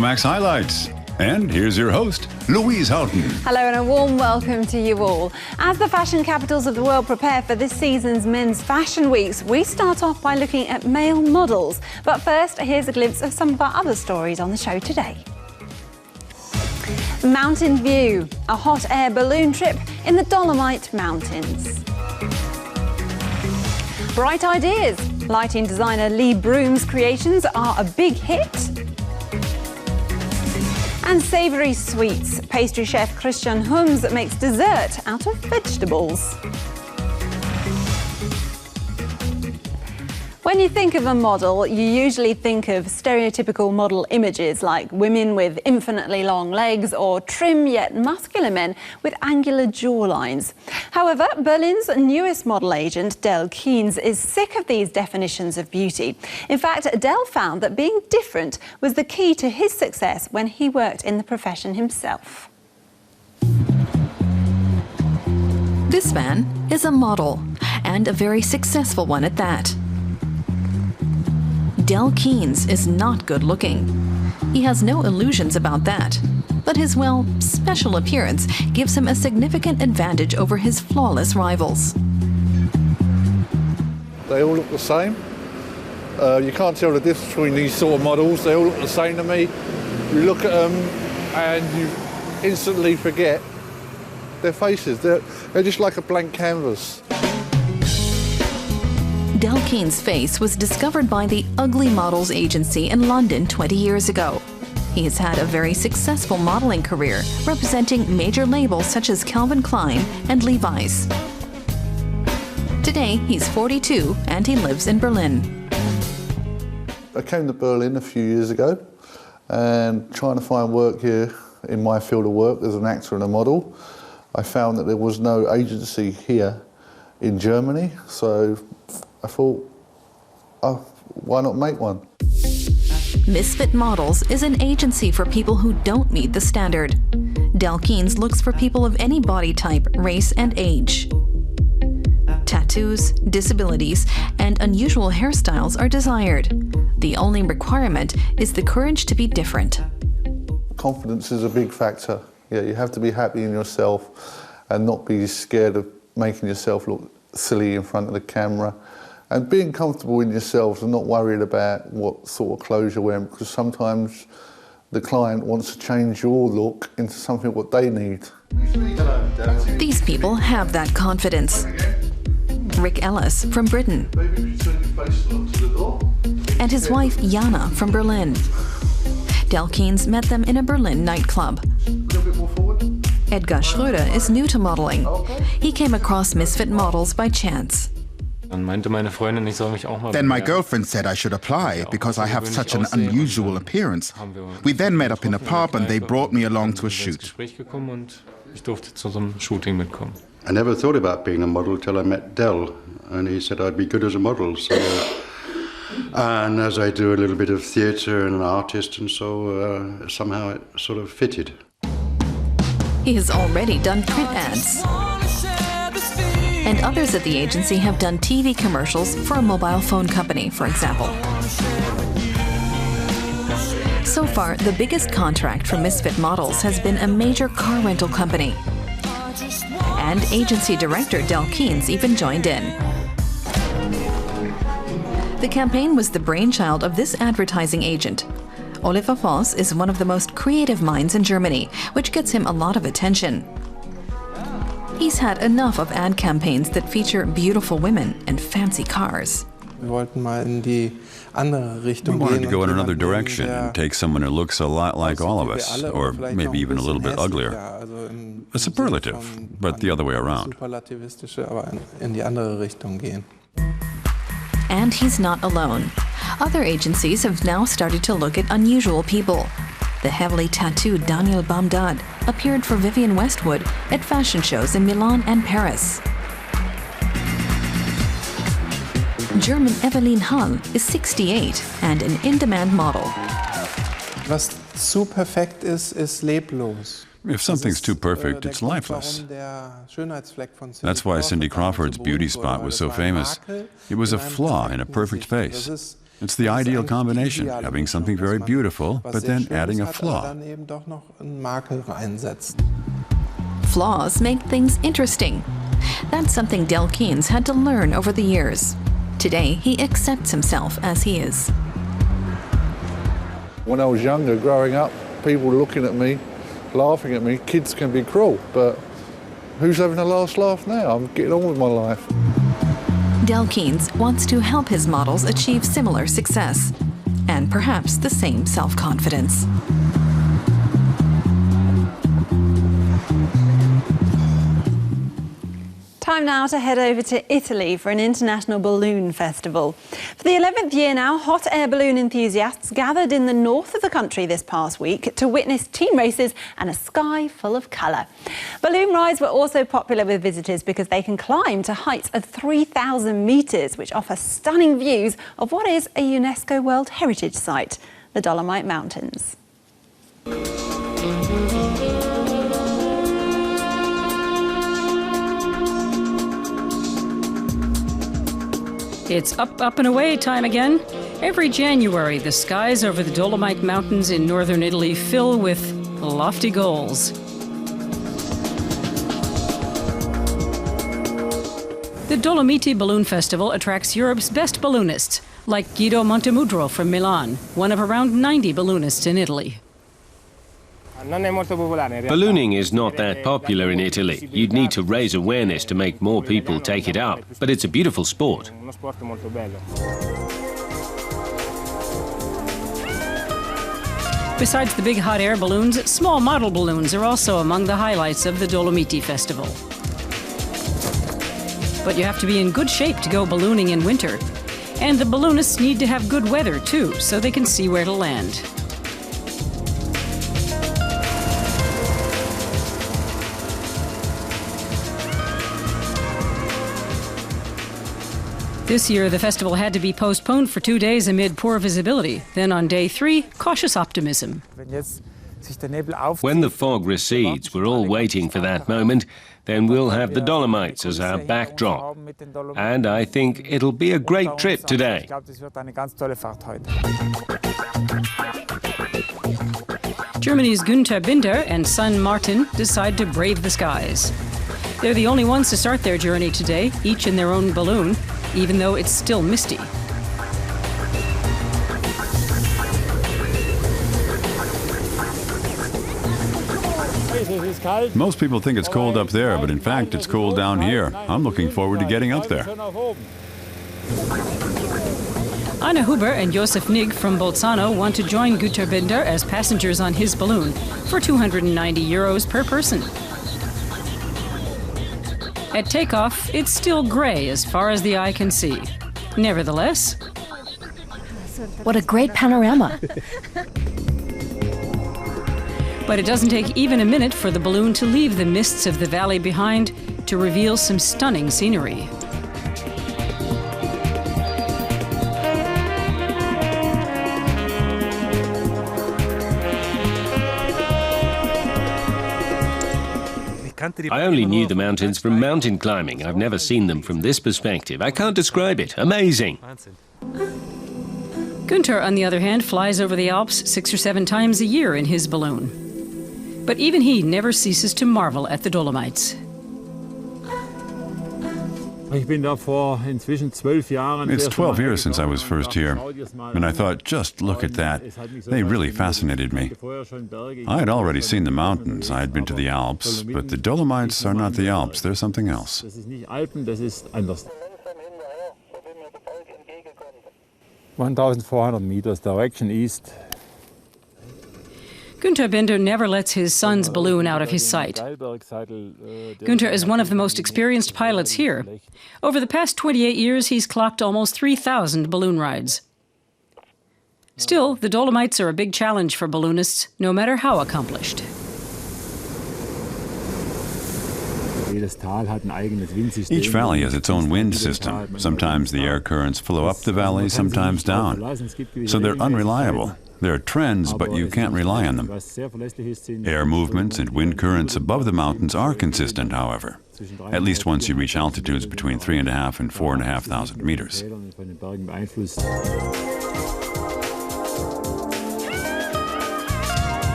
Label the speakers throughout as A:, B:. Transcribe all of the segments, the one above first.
A: Euromaxx highlights. And here's your host, Louise Houghton.
B: Hello and a warm welcome to you all. As the fashion capitals of the world prepare for this season's men's fashion weeks, we start off by looking at male models. But first, here's a glimpse of some of our other stories on the show today. Mountain View, a hot air balloon trip in the Dolomite Mountains. Bright ideas, lighting designer Lee Broom's creations are a big hit. And savoury sweets, pastry chef Christian Hums makes dessert out of vegetables. When you think of a model, you usually think of stereotypical model images like women with infinitely long legs or trim yet muscular men with angular jawlines. However, Berlin's newest model agent, Del Keynes, is sick of these definitions of beauty. In fact, Del found that being different was the key to his success when he worked in the profession himself.
C: This man is a model, and a very successful one at that. Del Keynes is not good looking. He has no illusions about that. But his, well, special appearance gives him a significant advantage over his flawless rivals.
D: They all look the same. You can't tell the difference between these sort of models. They all look the same to me. You look at them and you instantly forget their faces. They're just like a blank canvas.
C: Del Keynes' face was discovered by the Ugly Models agency in London 20 years ago. He has had a very successful modeling career, representing major labels such as Calvin Klein and Levi's. Today, he's 42 and he lives in Berlin.
D: I came to Berlin a few years ago and trying to find work here in my field of work as an actor and a model. I found that there was no agency here in Germany, so I thought, oh, why not make one?
C: Misfit Models is an agency for people who don't meet the standard. Del Keynes looks for people of any body type, race, and age. Tattoos, disabilities, and unusual hairstyles are desired. The only requirement is the courage to be different.
D: Confidence is a big factor. Yeah, you have to be happy in yourself and not be scared of making yourself look silly in front of the camera. And being comfortable in yourselves and not worried about what sort of clothes you're wearing, because sometimes the client wants to change your look into something what they need.
C: These people have that confidence. Rick Ellis from Britain. And his wife Jana from Berlin. Del Keynes met them in a Berlin nightclub. Edgar Schröder is new to modeling. He came across Misfit Models by chance.
E: Then my girlfriend said I should apply because I have such an unusual appearance. We then met up in a pub and they brought me along to a shoot.
F: I never thought about being a model till I met Del, and he said I'd be good as a model. So, and as I do a little bit of theatre and an artist, and so somehow it sort of fitted.
C: He has already done print ads. And others at the agency have done TV commercials for a mobile phone company, for example. So far, the biggest contract for Misfit Models has been a major car rental company. And agency director Del Keynes even joined in. The campaign was the brainchild of this advertising agent. Oliver Voss is one of the most creative minds in Germany, which gets him a lot of attention. He's had enough of ad campaigns that feature beautiful women and fancy cars.
A: We wanted to go in another direction and take someone who looks a lot like all of us, or maybe even a little bit uglier. A superlative, but the other way around.
C: And he's not alone. Other agencies have now started to look at unusual people. The heavily tattooed Daniel Bamdad appeared for Vivienne Westwood at fashion shows in Milan and Paris. German Evelyn Hall is 68 and an in-demand model.
G: Was zu perfekt ist leblos.
A: If something's too perfect, it's lifeless. That's why Cindy Crawford's beauty spot was so famous. It was a flaw in a perfect face. It's the ideal combination, having something very beautiful, but then adding a flaw.
C: Flaws make things interesting. That's something Del Keynes had to learn over the years. Today, he accepts himself as he is.
D: When I was younger, growing up, people looking at me, laughing at me. Kids can be cruel, but who's having the last laugh now? I'm getting on with my life.
C: Del Keynes wants to help his models achieve similar success, and perhaps the same self-confidence.
B: Time now to head over to Italy for an international balloon festival. For the 11th year now, hot air balloon enthusiasts gathered in the north of the country this past week to witness team races and a sky full of colour. Balloon rides were also popular with visitors because they can climb to heights of 3,000 metres, which offer stunning views of what is a UNESCO World Heritage Site, the Dolomite Mountains.
H: It's up, up and away time again. Every January, the skies over the Dolomite Mountains in northern Italy fill with lofty goals. The Dolomiti Balloon Festival attracts Europe's best balloonists, like Guido Montemudro from Milan, one of around 90 balloonists in Italy.
I: Ballooning is not that popular in Italy. You'd need to raise awareness to make more people take it up, but it's a beautiful sport.
H: Besides the big hot air balloons, small model balloons are also among the highlights of the Dolomiti Festival. But you have to be in good shape to go ballooning in winter. And the balloonists need to have good weather too, so they can see where to land. This year, the festival had to be postponed for 2 days amid poor visibility. Then on day 3, cautious optimism.
I: When the fog recedes, we're all waiting for that moment. Then we'll have the Dolomites as our backdrop. And I think it'll be a great trip today.
H: Germany's Günther Binder and son Martin decide to brave the skies. They're the only ones to start their journey today, each in their own balloon, even though it's still misty.
A: Most people think it's cold up there, but in fact it's cold down here. I'm looking forward to getting up there.
H: Anna Huber and Josef Nigg from Bolzano want to join Günther Binder as passengers on his balloon for €290 per person. At takeoff, it's still grey as far as the eye can see. Nevertheless,
J: what a great panorama!
H: But it doesn't take even a minute for the balloon to leave the mists of the valley behind to reveal some stunning scenery.
I: I only knew the mountains from mountain climbing. I've never seen them from this perspective. I can't describe it. Amazing.
H: Günther, on the other hand, flies over the Alps 6 or 7 times a year in his balloon. But even he never ceases to marvel at the Dolomites.
A: It's 12 years since I was first here, and I thought, just look at that. They really fascinated me. I had already seen the mountains, I had been to the Alps, but the Dolomites are not the Alps, they're something else.
K: 1,400 meters, direction east.
H: Günther Binder never lets his son's balloon out of his sight. Günther is one of the most experienced pilots here. Over the past 28 years, he's clocked almost 3,000 balloon rides. Still, the Dolomites are a big challenge for balloonists, no matter how accomplished.
A: Each valley has its own wind system. Sometimes the air currents flow up the valley, sometimes down. So they're unreliable. There are trends, but you can't rely on them. Air movements and wind currents above the mountains are consistent, however, at least once you reach altitudes between 3,500 and 4,500 meters.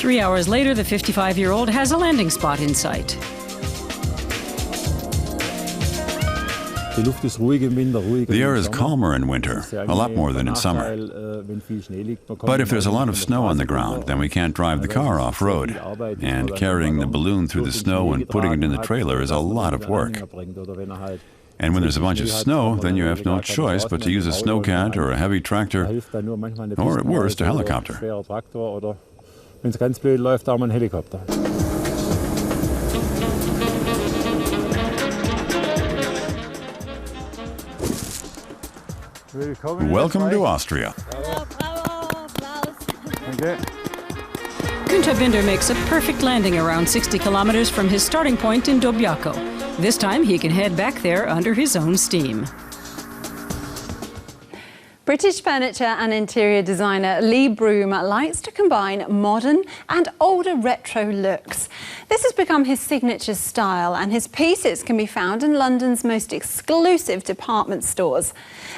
H: 3 hours later, the 55-year-old has a landing spot in sight.
A: The air is calmer in winter, a lot more than in summer. But if there's a lot of snow on the ground, then we can't drive the car off-road. And carrying the balloon through the snow and putting it in the trailer is a lot of work. And when there's a bunch of snow, then you have no choice but to use a snowcat or a heavy tractor, or at worst, a helicopter. Welcome to Austria.
H: Günther Binder makes a perfect landing around 60 kilometers from his starting point in Dobjaco. This time he can head back there under his own steam.
B: British furniture and interior designer Lee Broom likes to combine modern and older retro looks. This has become his signature style, and his pieces can be found in London's most exclusive department stores.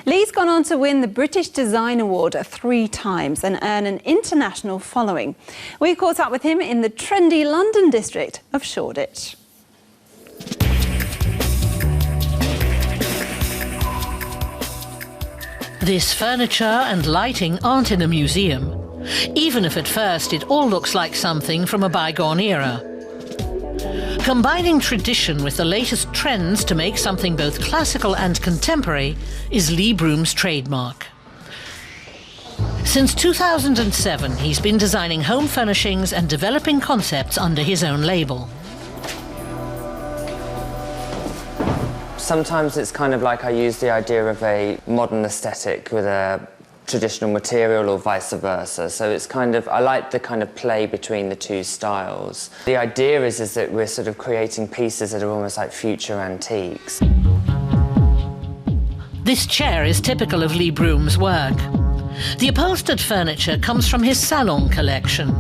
B: Lee's gone on to win the British Design Award 3 times and earn an international following. We caught up with him in the trendy London district of Shoreditch.
L: This furniture and lighting aren't in a museum, even if at first it all looks like something from a bygone era. Combining tradition with the latest trends to make something both classical and contemporary is Lee Broom's trademark. Since 2007, he's been designing home furnishings and developing concepts under his own label.
M: Sometimes it's kind of like I use the idea of a modern aesthetic with a traditional material or vice versa. So it's kind of, I like the kind of play between the two styles. The idea is that we're sort of creating pieces that are almost like future antiques.
L: This chair is typical of Lee Broom's work. The upholstered furniture comes from his salon collection.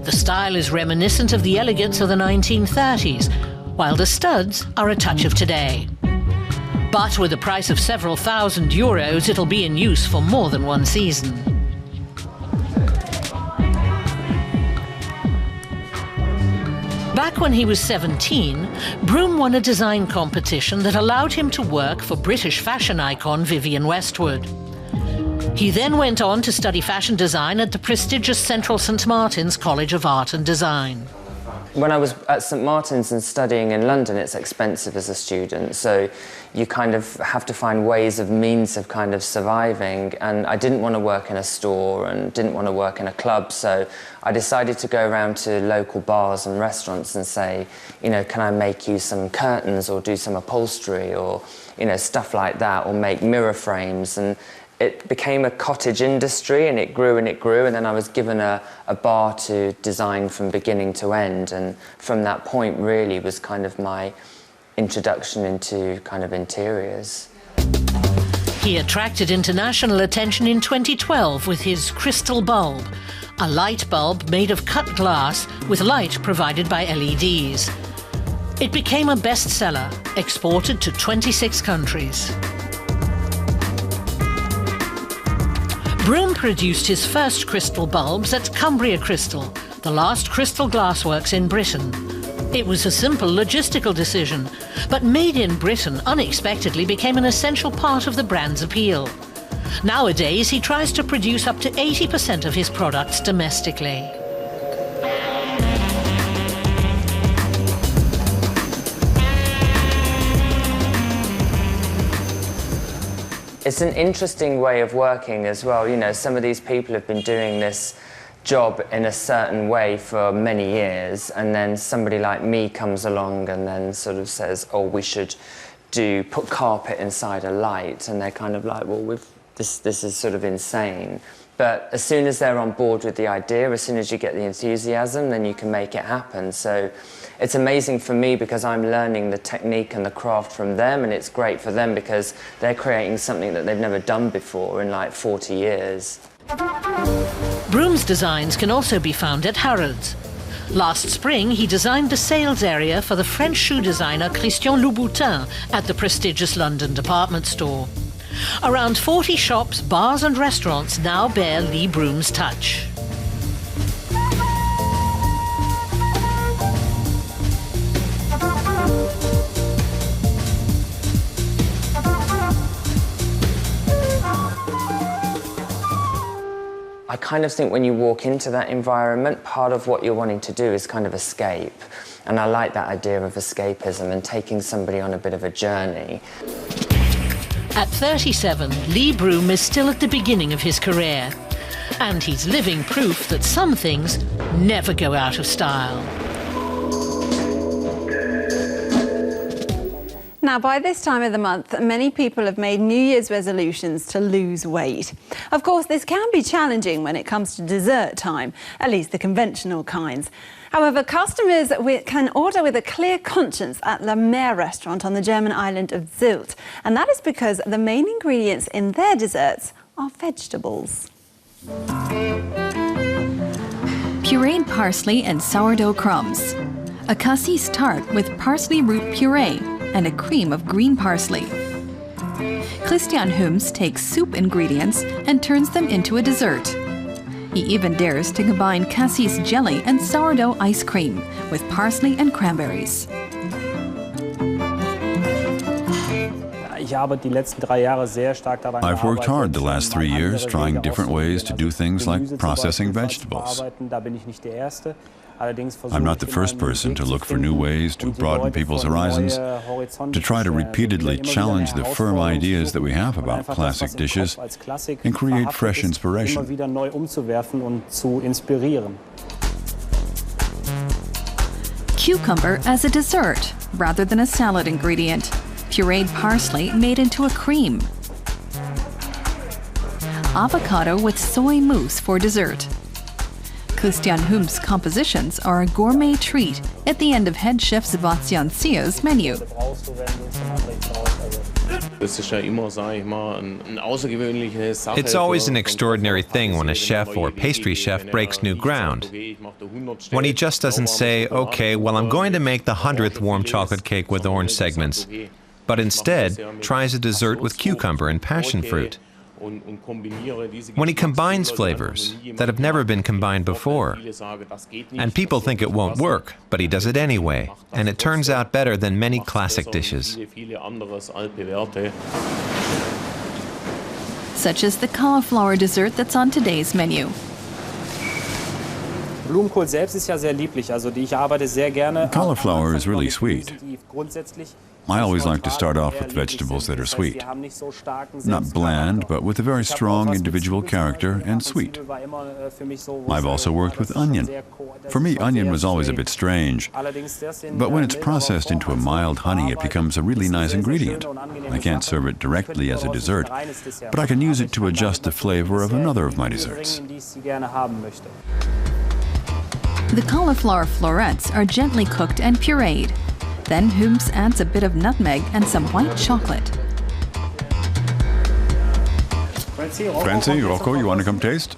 L: The style is reminiscent of the elegance of the 1930s, while the studs are a touch of today. But with a price of several thousand euros, it'll be in use for more than one season. Back when he was 17, Broom won a design competition that allowed him to work for British fashion icon Vivienne Westwood. He then went on to study fashion design at the prestigious Central St Martin's College of Art and Design.
M: When I was at St Martin's and studying in London, it's expensive as a student, so you kind of have to find ways of means of kind of surviving, and I didn't want to work in a store and didn't want to work in a club, so I decided to go around to local bars and restaurants and say, you know, can I make you some curtains or do some upholstery or, you know, stuff like that, or make mirror frames. And it became a cottage industry, and it grew and it grew, and then I was given a bar to design from beginning to end, and from that point really was kind of my introduction into kind of interiors.
L: He attracted international attention in 2012 with his crystal bulb, a light bulb made of cut glass with light provided by LEDs. It became a bestseller, exported to 26 countries. Broom produced his first crystal bulbs at Cumbria Crystal, the last crystal glassworks in Britain. It was a simple logistical decision, but made in Britain unexpectedly became an essential part of the brand's appeal. Nowadays, he tries to produce up to 80% of his products domestically.
M: It's an interesting way of working as well. You know, some of these people have been doing this job in a certain way for many years, and then somebody like me comes along and then sort of says, oh, we should put carpet inside a light, and they're kind of like, well, this is sort of insane. But as soon as they're on board with the idea, as soon as you get the enthusiasm, then you can make it happen. So it's amazing for me because I'm learning the technique and the craft from them, and it's great for them because they're creating something that they've never done before in like 40 years.
L: Broom's designs can also be found at Harrods. Last spring, he designed the sales area for the French shoe designer Christian Louboutin at the prestigious London department store. Around 40 shops, bars and restaurants now bear Lee Broom's touch.
M: I kind of think when you walk into that environment, part of what you're wanting to do is kind of escape. And I like that idea of escapism and taking somebody on a bit of a journey.
L: At 37, Lee Broom is still at the beginning of his career. And he's living proof that some things never go out of style.
B: Now, by this time of the month, many people have made New Year's resolutions to lose weight. Of course, this can be challenging when it comes to dessert time, at least the conventional kinds. However, customers can order with a clear conscience at La Mer restaurant on the German island of Sylt. And that is because the main ingredients in their desserts are vegetables.
C: Pureed parsley and sourdough crumbs. A cassis tart with parsley root puree and a cream of green parsley. Christian Hums takes soup ingredients and turns them into a dessert. He even dares to combine cassis jelly and sourdough ice cream with parsley and cranberries.
A: I've worked hard the last 3 years trying different ways to do things like processing vegetables. I'm not the first person to look for new ways to broaden people's horizons, to try to repeatedly challenge the firm ideas that we have about classic dishes and create fresh inspiration.
C: Cucumber as a dessert rather than a salad ingredient. Pureed parsley made into a cream. Avocado with soy mousse for dessert. Christian Hums' compositions are a gourmet treat at the end of head chef Sebastian Zier's menu.
N: It's always an extraordinary thing when a chef or pastry chef breaks new ground. When he just doesn't say, okay, well, I'm going to make the 100th warm chocolate cake with orange segments, but instead tries a dessert with cucumber and passion fruit. When he combines flavors that have never been combined before. And people think it won't work, but he does it anyway, and it turns out better than many classic dishes.
C: Such as the cauliflower dessert that's on today's menu.
A: Cauliflower is really sweet. I always like to start off with vegetables that are sweet. Not bland, but with a very strong individual character and sweet. I've also worked with onion. For me, onion was always a bit strange. But when it's processed into a mild honey, it becomes a really nice ingredient. I can't serve it directly as a dessert, but I can use it to adjust the flavor of another of my desserts.
C: The cauliflower florets are gently cooked and pureed. Then Hums adds a bit of nutmeg and some white chocolate.
A: Francie, Rocco, you want to come taste?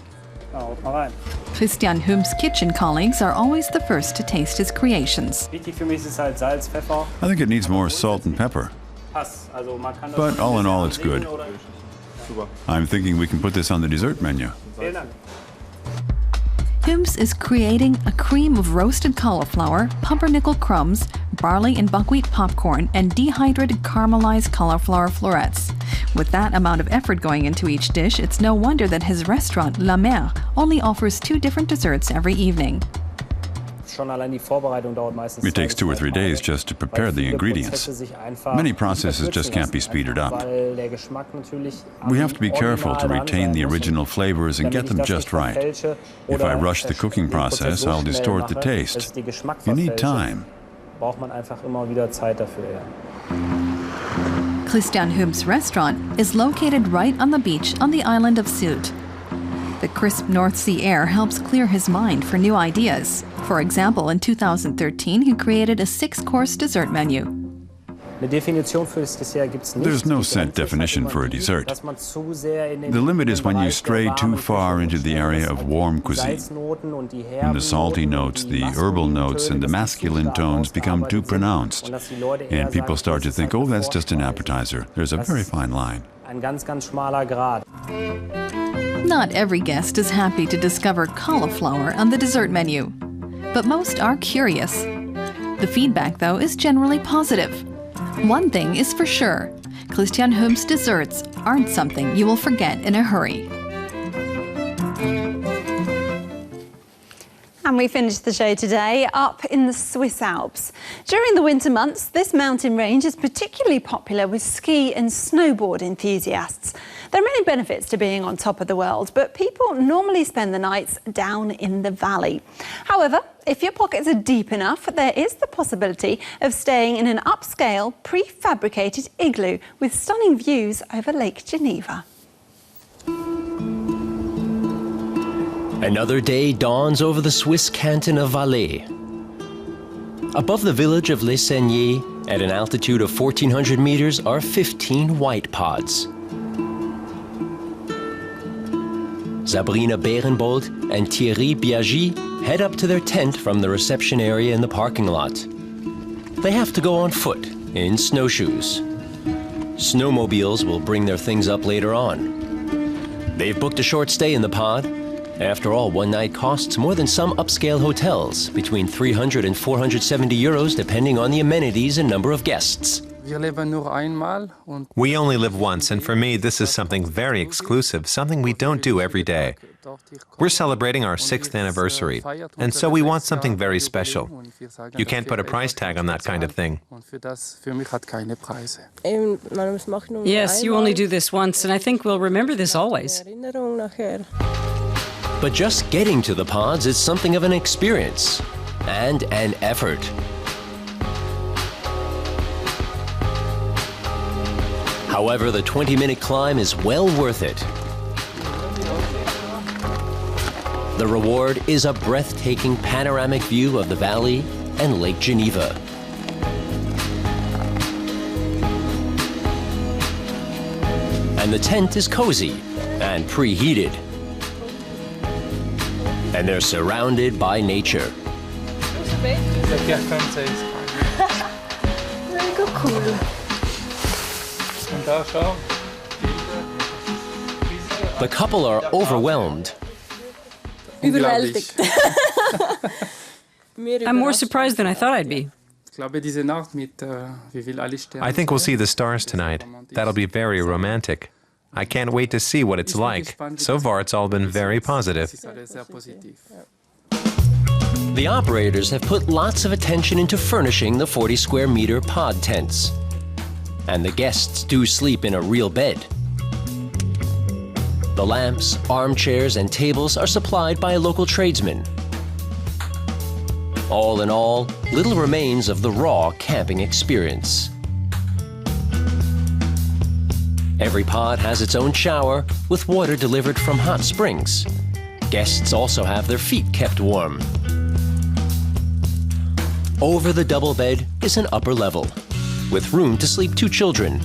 C: Christian Hums' kitchen colleagues are always the first to taste his creations.
A: I think it needs more salt and pepper. But all in all, it's good. I'm thinking we can put this on the dessert menu.
C: Hums is creating a cream of roasted cauliflower, pumpernickel crumbs, barley and buckwheat popcorn, and dehydrated caramelized cauliflower florets. With that amount of effort going into each dish, it's no wonder that his restaurant, La Mer, only offers 2 different desserts every evening.
A: It takes 2 or 3 days just to prepare the ingredients. Many processes just can't be speeded up. We have to be careful to retain the original flavors and get them just right. If I rush the cooking process, I'll distort the taste. You need time.
C: Christian Hums' restaurant is located right on the beach on the island of Sylt. The crisp North Sea air helps clear his mind for new ideas. For example, in 2013, he created a 6-course dessert menu.
A: There's no set definition for a dessert. The limit is when you stray too far into the area of warm cuisine. When the salty notes, the herbal notes, and the masculine tones become too pronounced. And people start to think, oh, that's just an appetizer. There's a very fine line.
C: Not every guest is happy to discover cauliflower on the dessert menu, but most are curious. The feedback, though, is generally positive. One thing is for sure, Christian Hums' desserts aren't something you will forget in a hurry.
B: And we finish the show today up in the Swiss Alps. During the winter months, this mountain range is particularly popular with ski and snowboard enthusiasts. There are many benefits to being on top of the world, but people normally spend the nights down in the valley. However, if your pockets are deep enough, there is the possibility of staying in an upscale, prefabricated igloo with stunning views over Lake Geneva.
O: Another day dawns over the Swiss canton of Valais. Above the village of Les Saignées, at an altitude of 1,400 meters, are 15 Whitepods. Sabrina Berenbold and Thierry Biaggi head up to their tent from the reception area in the parking lot. They have to go on foot, in snowshoes. Snowmobiles will bring their things up later on. They've booked a short stay in the pod. After all, one night costs more than some upscale hotels, between 300 and 470 euros, depending on the amenities and number of guests.
N: We only live once, and for me, this is something very exclusive, something we don't do every day. We're celebrating our 6th anniversary, and so we want something very special. You can't put a price tag on that kind of thing.
H: Yes, you only do this once, and I think we'll remember this always.
O: But just getting to the pods is something of an experience and an effort. However, the 20-minute climb is well worth it. The reward is a breathtaking panoramic view of the valley and Lake Geneva. And the tent is cozy and preheated. And they're surrounded by nature. The couple are overwhelmed.
H: I'm more surprised than I thought I'd be.
N: I think we'll see the stars tonight. That'll be very romantic. I can't wait to see what it's like. So far, it's all been very positive.
O: The operators have put lots of attention into furnishing the 40 square meter pod tents. And the guests do sleep in a real bed. The lamps, armchairs, and tables are supplied by a local tradesman. All in all, little remains of the raw camping experience. Every pod has its own shower, with water delivered from hot springs. Guests also have their feet kept warm. Over the double bed is an upper level, with room to sleep 2 children.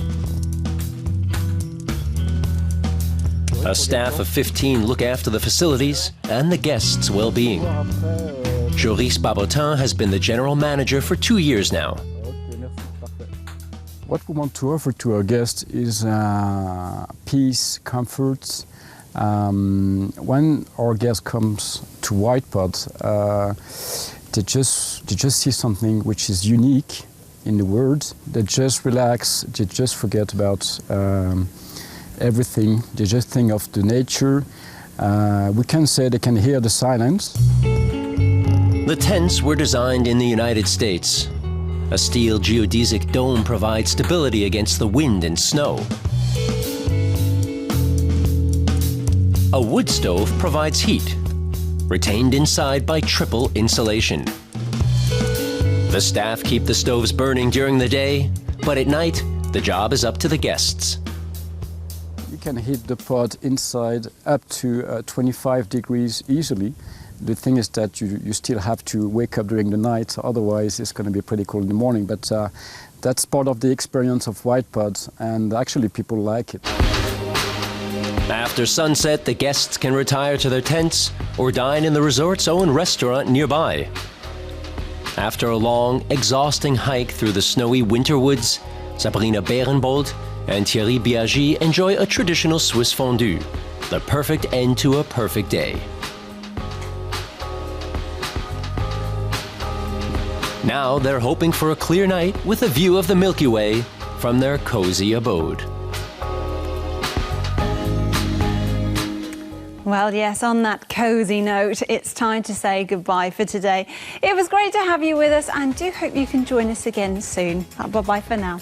O: A staff of 15 look after the facilities and the guests' well-being. Joris Babotin has been the general manager for 2 years now.
P: What we want to offer to our guests is peace, comfort. When our guest comes to Whitepod, they just see something which is unique in the world. They just relax, they just forget about everything. They just think of the nature. We can say they can hear the silence.
O: The tents were designed in the United States. A steel geodesic dome provides stability against the wind and snow. A wood stove provides heat, retained inside by triple insulation. The staff keep the stoves burning during the day, but at night, the job is up to the guests.
P: You can heat the pod inside up to 25 degrees easily. The thing is that you still have to wake up during the night, otherwise it's going to be pretty cold in the morning. But that's part of the experience of Whitepod, and actually people like it.
O: After sunset, the guests can retire to their tents or dine in the resort's own restaurant nearby. After a long, exhausting hike through the snowy winter woods, Sabrina Berenbold and Thierry Biaggi enjoy a traditional Swiss fondue, the perfect end to a perfect day. Now they're hoping for a clear night with a view of the Milky Way from their cozy abode.
B: Well, yes, on that cosy note, it's time to say goodbye for today. It was great to have you with us, and do hope you can join us again soon. Bye-bye for now.